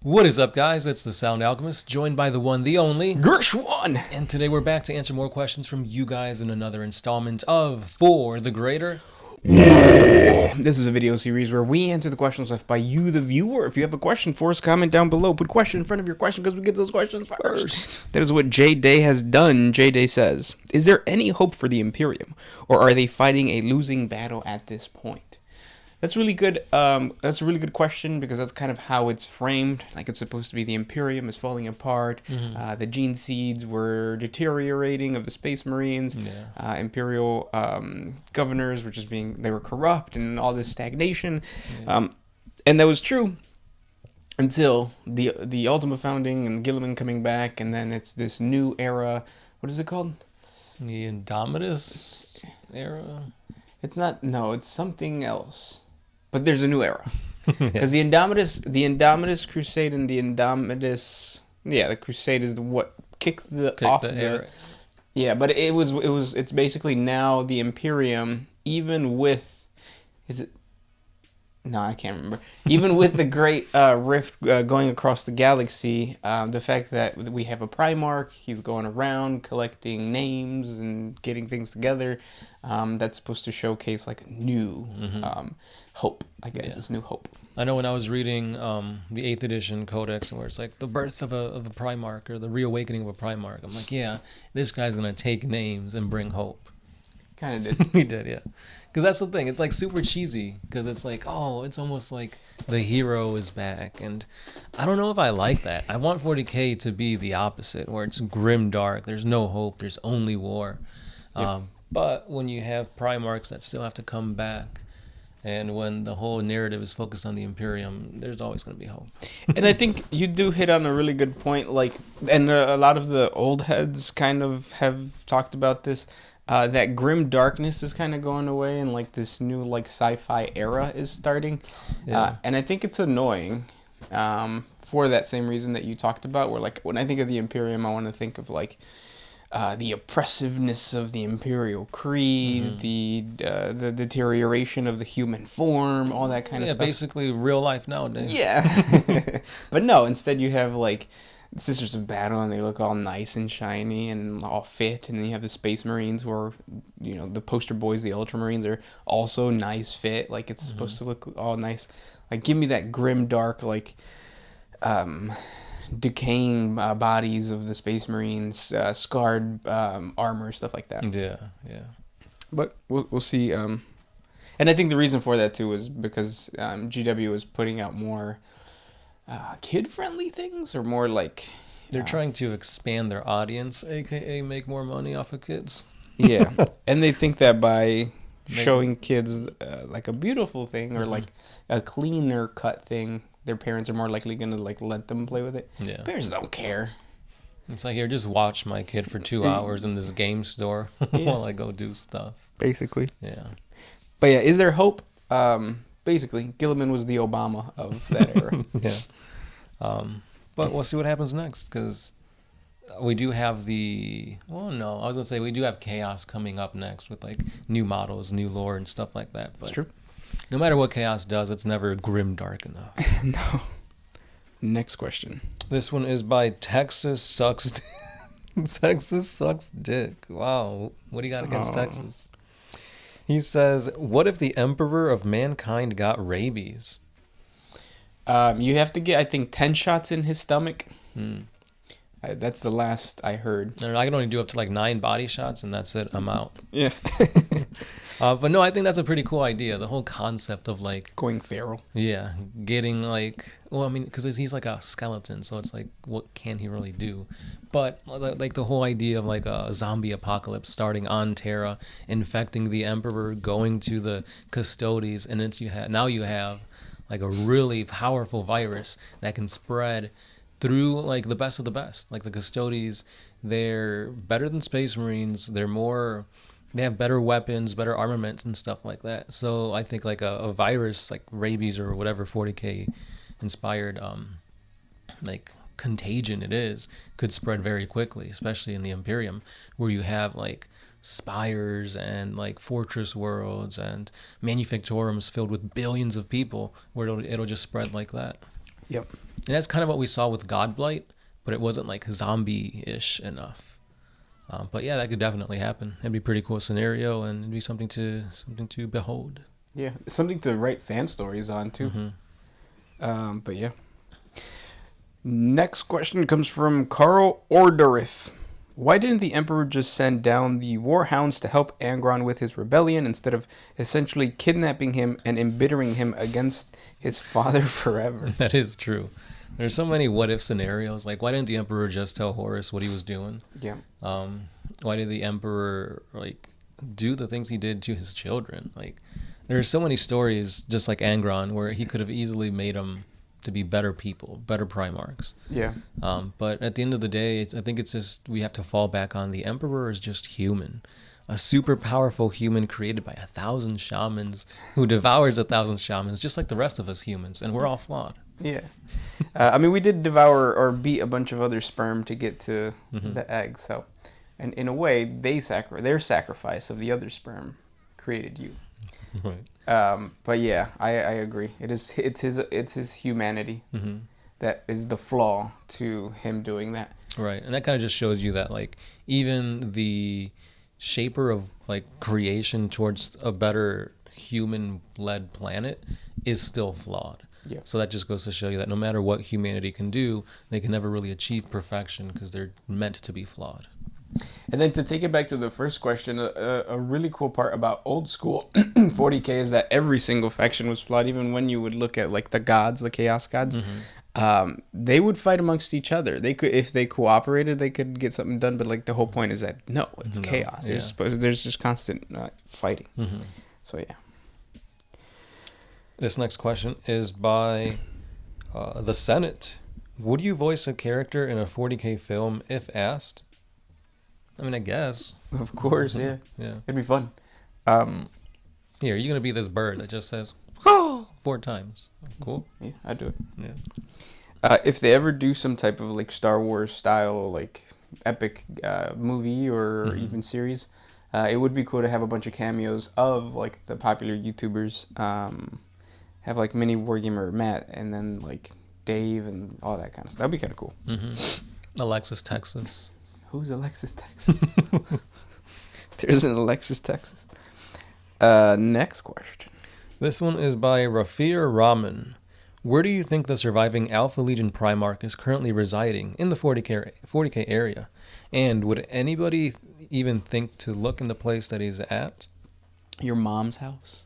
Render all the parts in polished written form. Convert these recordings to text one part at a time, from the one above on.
What is up, guys? It's the Sound Alchemist, joined by the one, the only Gershwan. And today we're back to answer more questions from you guys in another installment of For the Greater. This is a video series where we answer the questions left by you, the viewer. If you have a question for us, comment down below. Put question in front of your question because we get those questions first. That is what J Day has done. J Day says, is there any hope for the Imperium, or are they fighting a losing battle at this point? That's really good. That's a really good question because that's kind of how it's framed. Like, it's supposed to be the Imperium is falling apart. The gene seeds were deteriorating of the Space Marines. Imperial governors were just they were corrupt and all this stagnation. And that was true until the Ultima founding and Guilliman coming back, and then it's this new era. What is it called? The Indomitus era? It's not. No, it's something else. But there's a new era, because the Indomitus Crusade and the Indomitus, the Crusade is what kicked the era. Yeah, but it's basically now the Imperium, even with, no, I can't remember. Even with the great rift going across the galaxy, the fact that we have a Primarch, he's going around collecting names and getting things together, that's supposed to showcase like a new hope, I guess. It's new hope. I know when I was reading the 8th edition Codex, where it's like the birth of a Primarch or the reawakening of a Primarch, I'm like, yeah, this guy's going to take names and bring hope. Kind of did. He did, yeah. Because that's the thing. It's like super cheesy. Because it's like, oh, it's almost like the hero is back. And I don't know if I like that. I want 40K to be the opposite, where it's grim dark. There's no hope. There's only war. Yep. But when you have Primarchs that still have to come back, and when the whole narrative is focused on the Imperium, there's always going to be hope. And I think you do hit on a really good point. Like, and a lot of the old heads kind of have talked about this. That grim darkness is kind of going away, and like this new like sci-fi era is starting. And I think it's annoying for that same reason that you talked about, where like when I think of the Imperium, I want to think of like the oppressiveness of the Imperial Creed, the deterioration of the human form, all that kind of stuff. Yeah, basically real life nowadays. Yeah. But no, instead you have like Sisters of Battle, and they look all nice and shiny and all fit, and then you have the Space Marines, who are, you know, the poster boys. The Ultramarines are also nice fit, like it's supposed to look all nice. Like, give me that grim dark, like decaying bodies of the Space Marines, scarred armor, stuff like that. Yeah. But we'll see. And I think the reason for that too is because GW is putting out more kid-friendly things, or more like they're trying to expand their audience, aka make more money off of kids. Yeah, and they think that by showing kids like a beautiful thing, or like a cleaner cut thing, their parents are more likely gonna like let them play with it. Yeah, parents don't care. It's like, here, just watch my kid for 2 hours in this game store while I go do stuff. Basically. Yeah. But yeah, is there hope? Basically, Guilliman was the Obama of that era. Yeah. But we'll see what happens next, because we do have we do have Chaos coming up next with like new models, new lore, and stuff like that. But That's true. No matter what Chaos does, it's never grim dark enough. No. Next question. This one is by Texas Sucks. Texas Sucks Dick. Wow. What do you got against Texas? He says, what if the Emperor of Mankind got rabies? You have to get, I think, 10 shots in his stomach. That's the last I heard. I can only do up to like 9 body shots, and that's it. I'm out. Yeah. But no, I think that's a pretty cool idea. The whole concept of like going feral. Yeah, getting like, well, I mean, because he's like a skeleton, so it's like, what can he really do? But like the whole idea of like a zombie apocalypse starting on Terra, infecting the Emperor, going to the Custodes, and then you have like a really powerful virus that can spread through like the best of the best. Like the Custodes, they're better than Space Marines. They have better weapons, better armaments, and stuff like that. So I think like a virus, like rabies or whatever 40K inspired like contagion it is, could spread very quickly, especially in the Imperium, where you have like spires and like fortress worlds and manufactorums filled with billions of people, where it'll just spread like that. Yep. And that's kind of what we saw with Godblight, but it wasn't like zombie-ish enough. But yeah, that could definitely happen. It'd be a pretty cool scenario, and it'd be something to behold. Yeah, something to write fan stories on too. Mm-hmm. But yeah. Next question comes from Carl Orderith. Why didn't the Emperor just send down the Warhounds to help Angron with his rebellion instead of essentially kidnapping him and embittering him against his father forever? That is true. There's so many what-if scenarios. Like, why didn't the Emperor just tell Horus what he was doing? Yeah. Why did the Emperor, like, do the things he did to his children? Like, there are so many stories, just like Angron, where he could have easily made them to be better people, better Primarchs. Yeah. But at the end of the day, I think it's just we have to fall back on the Emperor is just human. A super powerful human created by 1,000 shamans who devours 1,000 shamans, just like the rest of us humans, and we're all flawed. Yeah. I mean, we did devour or beat a bunch of other sperm to get to the egg, so... And in a way, their sacrifice of the other sperm created you. Right. But yeah, I agree. It's his humanity that is the flaw to him doing that. Right, and that kind of just shows you that, like, even the shaper of, like, creation towards a better human-led planet is still flawed. Yeah. So that just goes to show you that no matter what humanity can do, they can never really achieve perfection because they're meant to be flawed. And then to take it back to the first question, a really cool part about old school 40K is that every single faction was flawed. Even when you would look at like the gods, the chaos gods, they would fight amongst each other. They could, if they cooperated, they could get something done. But like the whole point is that it's chaos. Yeah. There's just constant fighting. So yeah. This next question is by the Senate. Would you voice a character in a 40K film if asked? I mean, I guess. Of course, yeah. Yeah. It'd be fun. Here, you're going to be this bird that just says, oh, 4 times. Cool. Yeah, I'd do it. Yeah. If they ever do some type of like Star Wars style, like epic movie or even series, it would be cool to have a bunch of cameos of like the popular YouTubers. Have like mini Wargamer Matt and then like Dave and all that kind of stuff. That'd be kind of cool. Alexis, Texas. Who's Alexis, Texas? There's an Alexis, Texas. Next question. This one is by Rafir Rahman. Where do you think the surviving Alpha Legion Primarch is currently residing in the 40K area? And would anybody even think to look in the place that he's at? Your mom's house?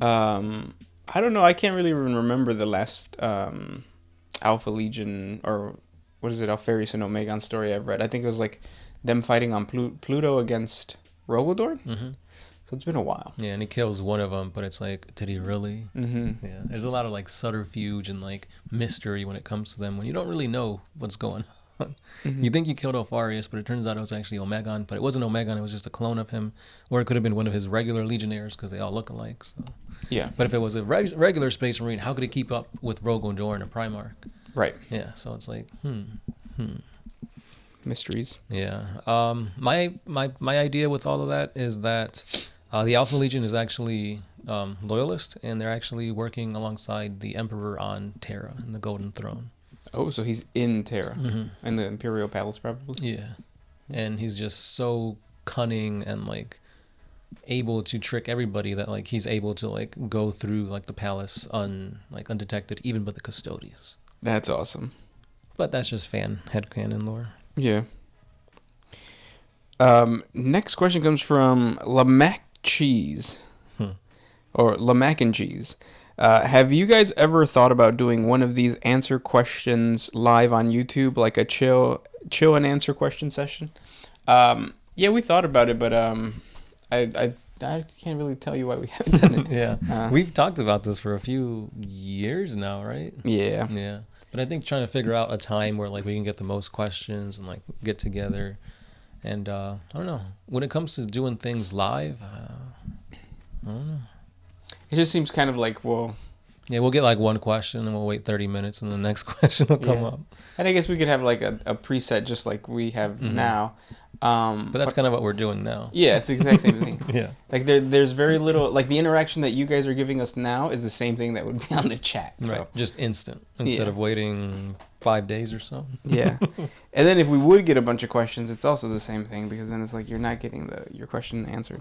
I don't know. I can't really even remember the last Alpha Legion or what is it, Alpharius and Omegon story I've read. I think it was like them fighting on Pluto against Rogodorn. So it's been a while. Yeah, and he kills one of them, but it's like, did he really? Yeah, there's a lot of like subterfuge and like mystery when it comes to them when you don't really know what's going on. You think you killed Alpharius, but it turns out it was actually Omegon. But it wasn't Omegon, it was just a clone of him. Or it could have been one of his regular legionnaires because they all look alike. So. Yeah. But if it was a regular Space Marine, how could he keep up with Rogodorn, a Primarch? Right. Yeah, so it's like, Mysteries. Yeah. My idea with all of that is that the Alpha Legion is actually loyalist, and they're actually working alongside the Emperor on Terra and the Golden Throne. Oh, so he's in Terra, in the Imperial Palace, probably. Yeah, and he's just so cunning and like able to trick everybody that like he's able to like go through like the palace undetected, even by the custodians. That's awesome. But that's just headcanon lore. Yeah. Next question comes from Lamac Cheese. Or Lamac and Cheese. Have you guys ever thought about doing one of these answer questions live on YouTube, like a chill and answer question session? Yeah, we thought about it, but I can't really tell you why we haven't done it. Yeah. We've talked about this for a few years now, right? Yeah. Yeah. But I think trying to figure out a time where like we can get the most questions and like get together. And I don't know. When it comes to doing things live, I don't know. It just seems kind of like, well, Yeah, we'll get like one question and we'll wait 30 minutes and the next question will come up. And I guess we could have like a preset just like we have now. But that's kind of what we're doing now. Yeah, it's the exact same thing. Yeah. Like there's very little, like the interaction that you guys are giving us now is the same thing that would be on the chat. So. Right. Just instant instead of waiting 5 days or so. Yeah. And then if we would get a bunch of questions, it's also the same thing because then it's like you're not getting your question answered.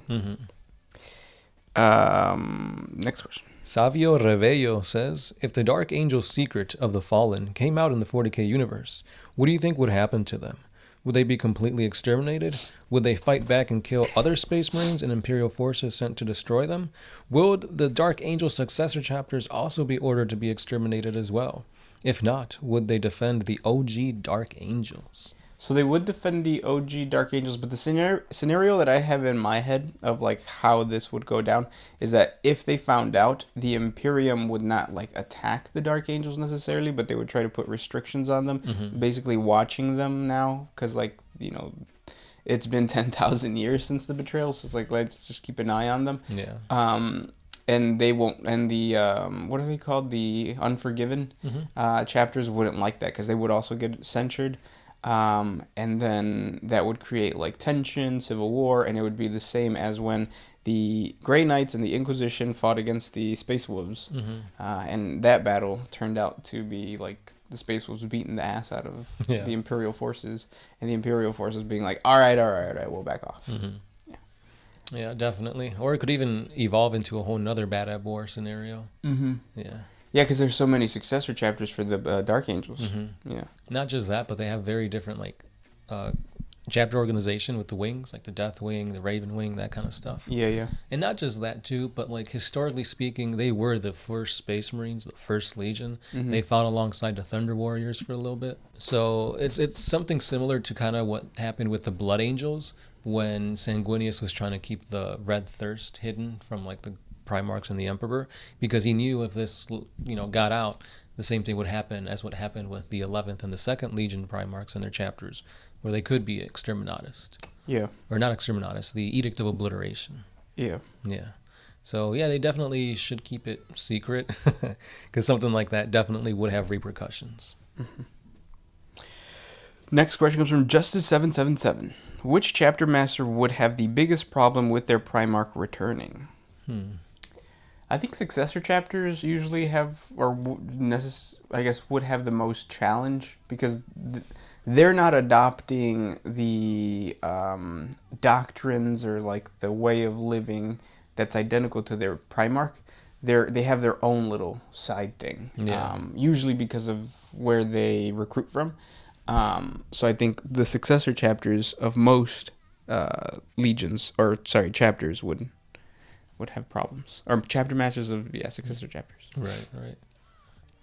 Next question. Savio Revello says, if the Dark Angel secret of the Fallen came out in the 40K universe, what do you think would happen to them? Would they be completely exterminated? Would they fight back and kill other Space Marines and Imperial forces sent to destroy them? Would the Dark Angel successor chapters also be ordered to be exterminated as well? If not, would they defend the OG Dark Angels? So they would defend the OG Dark Angels, but the scenario that I have in my head of like how this would go down is that if they found out, the Imperium would not like attack the Dark Angels necessarily, but they would try to put restrictions on them, basically watching them now, because like, you know, it's been 10,000 years since the betrayal, so it's like, let's just keep an eye on them. Yeah. And they won't, and the, what are they called? The Unforgiven chapters wouldn't like that, because they would also get censured. And then that would create like tension, civil war, and it would be the same as when the Grey Knights and the Inquisition fought against the Space Wolves. And that battle turned out to be like the Space Wolves beating the ass out of the Imperial forces, and the Imperial forces being like, all right, we'll back off. Yeah, definitely. Or it could even evolve into a whole nother Bad Ab War scenario. Yeah. Yeah, because there's so many successor chapters for the Dark Angels. Yeah. Not just that, but they have very different like chapter organization with the wings, like the Death Wing, the Raven Wing, that kind of stuff. Yeah. And not just that too, but like historically speaking, they were the first Space Marines, the first Legion. They fought alongside the Thunder Warriors for a little bit. So it's something similar to kind of what happened with the Blood Angels when Sanguinius was trying to keep the Red Thirst hidden from like the Primarchs and the Emperor, because he knew if this, you know, got out, the same thing would happen as what happened with the 11th and the 2nd Legion Primarchs and their chapters, where they could be exterminatus. Yeah. Or not exterminatus, the Edict of Obliteration. Yeah. Yeah. So, yeah, they definitely should keep it secret, because something like that definitely would have repercussions. Next question comes from Justice777. Which chapter master would have the biggest problem with their Primarch returning? I think successor chapters usually have, or I guess would have the most challenge, because they're not adopting the doctrines or like the way of living that's identical to their Primarch. They have their own little side thing, usually because of where they recruit from. So I think the successor chapters of most chapters would have problems, or chapter masters of successor chapters. Right.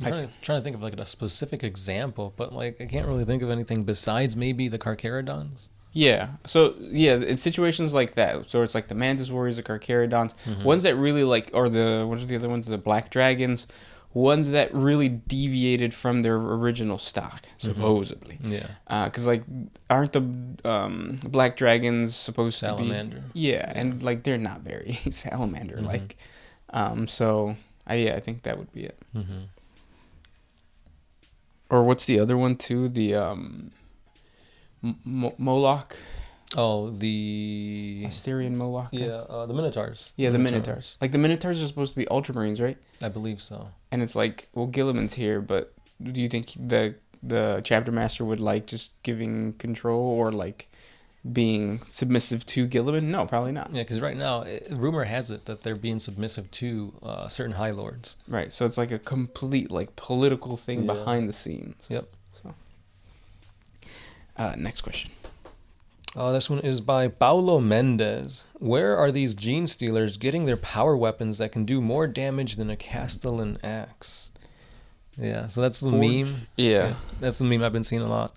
I'm trying to think of like a specific example, but like I can't really think of anything besides maybe the Carcharodons. Yeah. So in situations like that, so it's like the Mantis Warriors, the Carcharodons, ones that really like, or what are the other ones? The Black Dragons, ones that really deviated from their original stock, supposedly. Yeah. Because like, aren't the Black Dragons supposed Salamander? To be? Yeah, and like they're not very salamander like. So I think that would be it. Or what's the other one too? The Moloch. Oh, the Asterian Moloch. Yeah, the Minotaurs. Yeah, the Minotaurs. Like the Minotaurs are supposed to be Ultramarines, right? I believe so. And it's like, well, Gilliman's here, but do you think the chapter master would like just giving control or like being submissive to Gilliman? No, probably not. Yeah, because right now, rumor has it that they're being submissive to certain High Lords. Right, so it's like a complete like political thing behind the scenes. Yep. So, next question. This one is by Paulo Mendez. Where are these Genesteelers getting their power weapons that can do more damage than a Castellan axe? Yeah, so that's the meme. Yeah. That's the meme I've been seeing a lot.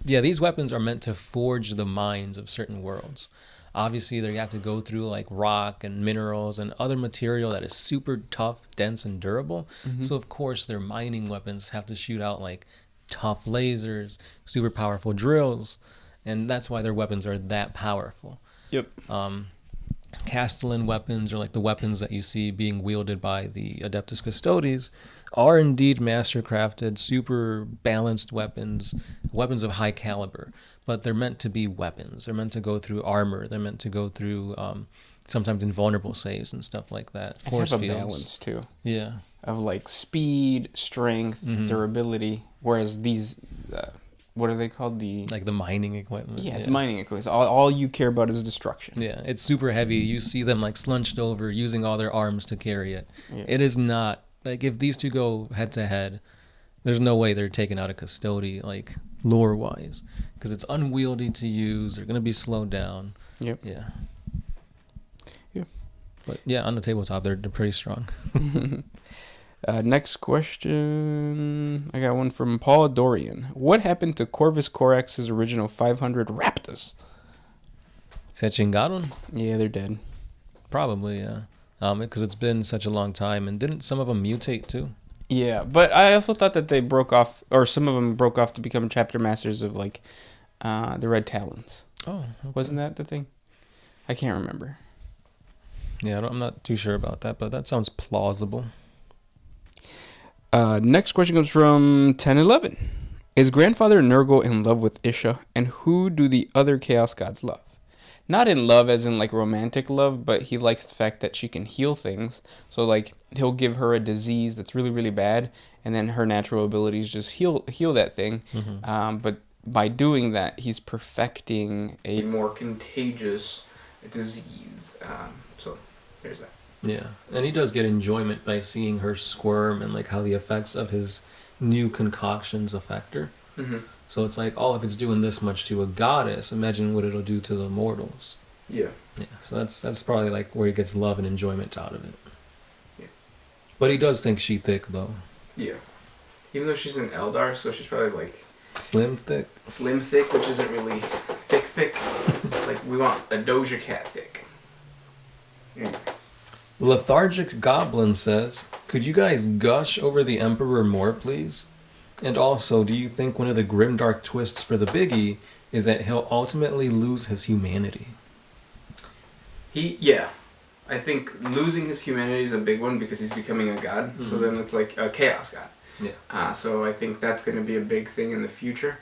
These weapons are meant to forge the minds of certain worlds. Obviously, they have to go through like rock and minerals and other material that is super tough, dense, and durable. So, of course, their mining weapons have to shoot out like tough lasers, super powerful drills. And that's why their weapons are that powerful. Yep. Castellan weapons, or like the weapons that you see being wielded by the Adeptus Custodes, are indeed mastercrafted, super balanced weapons, weapons of high caliber. But they're meant to be weapons. They're meant to go through armor. They're meant to go through sometimes invulnerable saves and stuff like that. Force have a fields. balance too. Yeah. Of like speed, strength, durability. Whereas these, what are they called? Like the mining equipment. Yeah, it's mining equipment. All you care about is destruction. Yeah, it's super heavy. You see them like slunched over, using all their arms to carry it. Yeah. It is not like if these two go head to head, there's no way they're taken out of custody like lore wise, because it's unwieldy to use. They're gonna be slowed down. Yep. Yeah. Yeah. But yeah, on the tabletop, they're pretty strong. Next question. I got one from Paul Dorian. What happened to Corvus Corax's original 500 Raptors? Se chingaron? Yeah, they're dead. Probably, yeah. Because it's been such a long time, and didn't some of them mutate too? Yeah, but I also thought that they broke off, or some of them broke off to become chapter masters of like the Red Talons. Oh, okay. Wasn't that the thing? I can't remember. Yeah, I'm not too sure about that, but that sounds plausible. Next question comes from 1011. Is grandfather Nurgul in love with Isha, and who do the other Chaos Gods love? Not in love as in like romantic love, but he likes the fact that she can heal things. So like he'll give her a disease that's really, really bad, and then her natural abilities just heal that thing. But by doing that, he's perfecting a more contagious disease. So there's that. Yeah, and he does get enjoyment by seeing her squirm and like how the effects of his new concoctions affect her. So it's like, oh, if it's doing this much to a goddess, imagine what it'll do to the mortals. Yeah. Yeah, so that's probably like where he gets love and enjoyment out of it. Yeah. But he does think she thick though. Yeah. Even though she's an Eldar, so she's probably like Slim thick, which isn't really thick. It's like we want a Doja Cat thick. Anyways. Lethargic Goblin says, could you guys gush over the Emperor more, please? And also, do you think one of the grimdark twists for the Biggie is that he'll ultimately lose his humanity? Yeah. I think losing his humanity is a big one because he's becoming a god. So then it's like a chaos god. Yeah. So I think that's going to be a big thing in the future.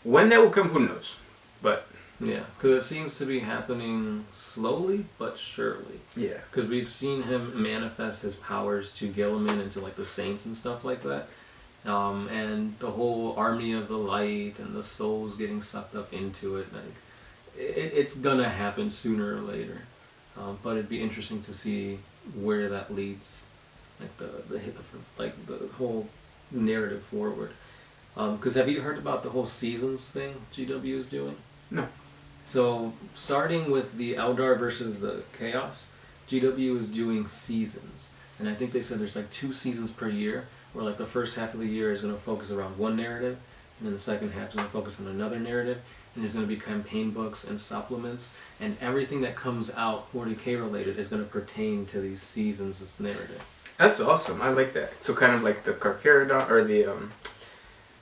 When that will come, who knows? But yeah, because it seems to be happening slowly but surely. yeah, because we've seen him manifest his powers to Gilliman and to like the saints and stuff like that. And the whole army of the light and the souls getting sucked up into it, like it's gonna happen sooner or later. But it'd be interesting to see where that leads, like the whole narrative forward. Because have you heard about the whole seasons thing GW is doing? No. So starting with the Eldar versus the Chaos, GW is doing seasons, and I think they said there's like 2 seasons per year, where like the first half of the year is going to focus around one narrative, and then the second half is going to focus on another narrative, and there's going to be campaign books and supplements, and everything that comes out 40K related is going to pertain to these seasons' narrative. That's awesome. I like that. So kind of like the Carcharodon, or the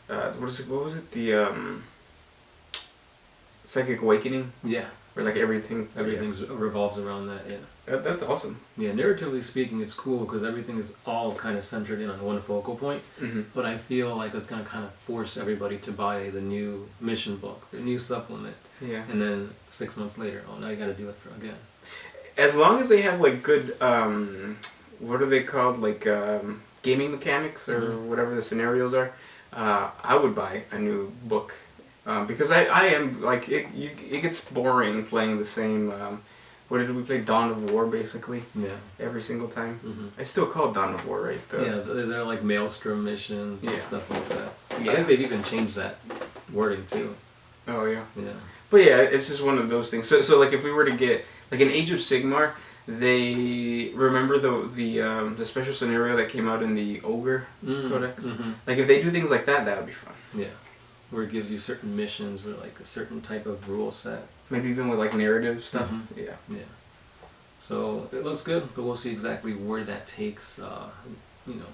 what was it? The Psychic Awakening. Yeah. Where like everything revolves around that. Yeah. That's awesome. Yeah, narratively speaking, it's cool because everything is all kind of centered in on one focal point. But I feel like it's going to kind of force everybody to buy the new mission book, the new supplement. Yeah. And then 6 months later, oh, now you got to do it again. As long as they have like good, what are they called? Like gaming mechanics or whatever the scenarios are. I would buy a new book. Because I am, like, it gets boring playing the same, what did we play? Dawn of War, basically? Yeah. Every single time. I still call it Dawn of War, right? Yeah, they're like Maelstrom missions and stuff like that. Yeah. I think they've even changed that wording, too. Oh, yeah. Yeah. But yeah, it's just one of those things. So like, if we were to get, like, in Age of Sigmar, they remember the special scenario that came out in the Ogre Codex? Like, if they do things like that, that would be fun. Yeah. Where it gives you certain missions or like a certain type of rule set. Maybe even with like narrative stuff. Yeah. Yeah. So it looks good, but we'll see exactly where that takes, you know.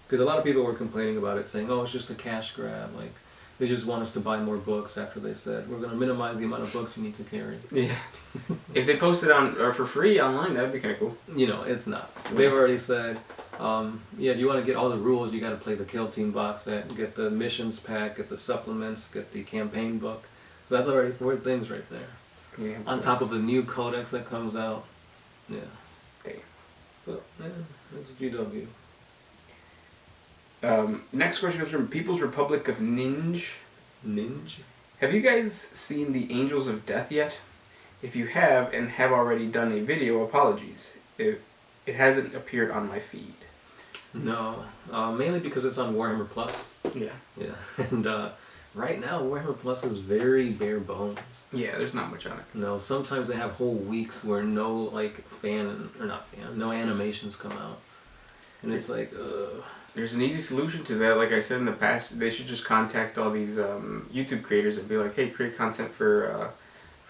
Because a lot of people were complaining about it, saying, oh, it's just a cash grab. Like, They just want us to buy more books after they said, we're going to minimize the amount of books you need to carry. Yeah. If they post it on or for free online, that'd be kind of cool. You know, it's not. They've already said, yeah, if you want to get all the rules, you got to play the Kill Team box set, get the missions pack, get the supplements, get the campaign book. So that's already 4 things right there. Yeah. On top of the new codex that comes out. Yeah. Okay. But, yeah, it's GW. Next question comes from People's Republic of Ninja. Ninja? Have you guys seen the Angels of Death yet? If you have and have already done a video, apologies. It hasn't appeared on my feed. No, mainly because it's on Warhammer Plus. Yeah. Yeah, and right now Warhammer Plus is very bare bones. Yeah, there's not much on it. No, sometimes they have whole weeks where no no animations come out, and it's like, There's an easy solution to that. Like I said in the past, they should just contact all these YouTube creators and be like, hey, create content for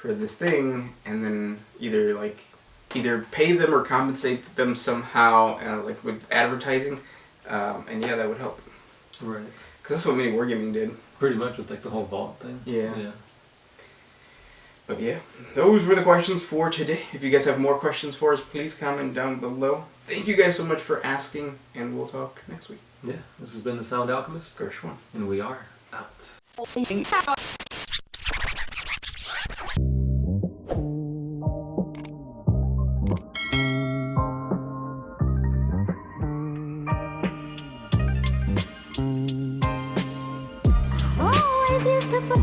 this thing, and then either pay them or compensate them somehow, like with advertising, and yeah, that would help. right. Because that's what mini wargaming did. Pretty much with like the whole vault thing. Yeah. Yeah. But yeah, those were the questions for today. If you guys have more questions for us, please comment down below. Thank you guys so much for asking, and we'll talk next week. Yeah. This has been the Sound Alchemist, Gershwin. and we are out. Oh, I did the